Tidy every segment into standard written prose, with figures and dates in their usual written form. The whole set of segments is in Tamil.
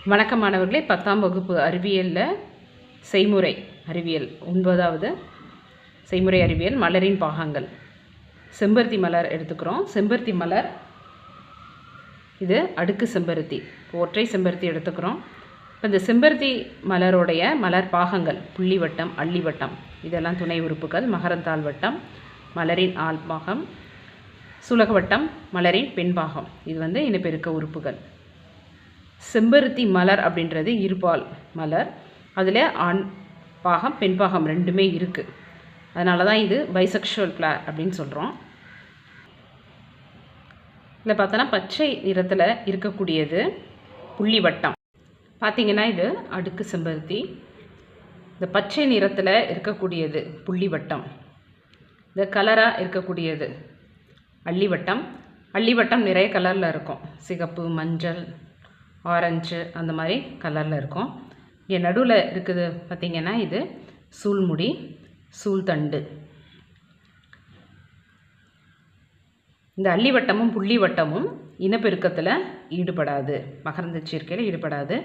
வணக்கம் மாணவர்களே. 10ஆம் வகுப்பு அறிவியலில் செய்முறை அறிவியல் 9வது செய்முறை அறிவியல் மலரின் பாகங்கள். செம்பருத்தி மலர் எடுத்துக்கிறோம். செம்பருத்தி மலர் இது அடுக்கு செம்பருத்தி, ஒற்றை செம்பருத்தி எடுத்துக்கிறோம். இப்போ இந்த செம்பருத்தி மலருடைய மலர் பாகங்கள் புள்ளிவட்டம், அள்ளிவட்டம் இதெல்லாம் துணை உறுப்புகள். மகரந்தாள் வட்டம் மலரின் ஆள் பாகம், சுலகவட்டம் மலரின் பெண்பாகம். இது இனப்பெருக்க உறுப்புகள். செம்பருத்தி மலர் அப்படின்றது இருபால் மலர். அதில் ஆண் பாகம் பெண் பாகம் ரெண்டுமே இருக்குது. அதனால தான் இது பைசெக்ஷுவல் ஃப்ளவர் அப்படின்னு சொல்கிறோம். இதில் பார்த்தோன்னா பச்சை நிறத்தில் இருக்கக்கூடியது புள்ளிவட்டம். பார்த்திங்கன்னா இது அடுக்கு செம்பருத்தி. இந்த பச்சை நிறத்தில் இருக்கக்கூடியது புள்ளிவட்டம். இந்த கலராக இருக்கக்கூடியது அள்ளிவட்டம். அள்ளிவட்டம் நிறைய கலரில் இருக்கும். சிகப்பு, மஞ்சள், ஆரஞ்சு அந்த மாதிரி கலரில் இருக்கும். இங்கே நடுவில் இருக்குது பார்த்திங்கன்னா இது சூல்முடி, சூழ்தண்டு. இந்த அள்ளிவட்டமும் புள்ளிவட்டமும் இனப்பெருக்கத்தில் ஈடுபடாது, மகரந்த சேர்க்கையில் ஈடுபடாது.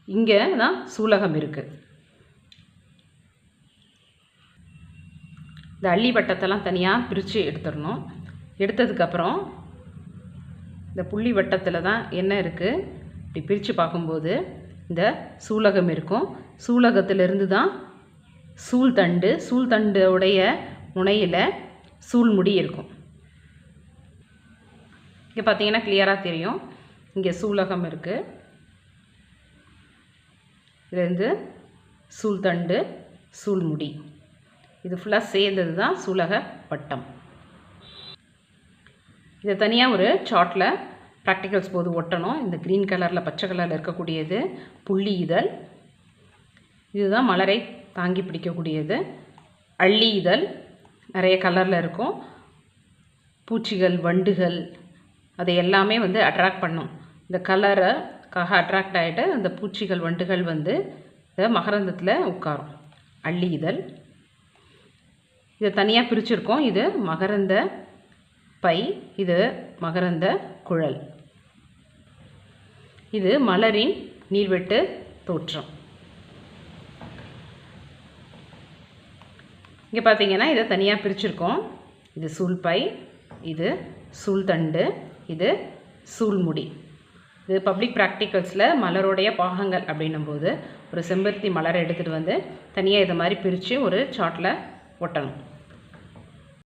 இங்கே தான் சூலகம் இருக்குது. இந்த அள்ளிவட்டத்தெல்லாம் தனியாக பிரித்து எடுத்துடணும். எடுத்ததுக்கப்புறம் இந்த புள்ளி வட்டத்தில் தான் என்ன இருக்குது, இப்படி பிரித்து பார்க்கும்போது இந்த சூலகம் இருக்கும். சூலகத்திலிருந்து தான் சூழ்தண்டு, சூழ்தண்டுடைய முனையில் சூழ்முடி இருக்கும். இங்கே பார்த்தீங்கன்னா கிளியராக தெரியும். இங்கே சூலகம் இருக்குது. இதுலேருந்து சூழ்தண்டு, சூழ்முடி இது ஃபுல்லாக சேர்ந்தது தான் சூலக வட்டம். இதை தனியாக ஒரு சார்ட்டில் ப்ராக்டிகல்ஸ் போது ஒட்டணும். இந்த க்ரீன் கலரில் பச்சை கலரில் இருக்கக்கூடியது புள்ளி இதழ். இதுதான் மலரை தாங்கி பிடிக்கக்கூடியது. அள்ளி இதழ் நிறைய கலரில் இருக்கும். பூச்சிகள், வண்டுகள் அதை எல்லாமே அட்ராக்ட் பண்ணும். இந்த கலருக்காக அட்ராக்ட் ஆகிட்டு அந்த பூச்சிகள், வண்டுகள் இந்த மகரந்தத்தில் உட்காரும். அள்ளி இதழ். இதை தனியாக பிரிச்சுருக்கோம். இது மகரந்த பை, இது மகரந்த குழல். இது மலரின் நீள்வெட்டு தோற்றம். இங்கே பார்த்தீங்கன்னா இதை தனியாக பிரிச்சுருக்கோம். இது சூழ்பை, இது சூழ்தண்டு, இது சூழ்முடி. இது பப்ளிக் ப்ராக்டிகல்ஸில் மலருடைய பாகங்கள் அப்படின்னும்போது ஒரு செம்பருத்தி மலரை எடுத்துகிட்டு தனியாக இதை மாதிரி பிரித்து ஒரு சார்ட்டில் ஒட்டணும்.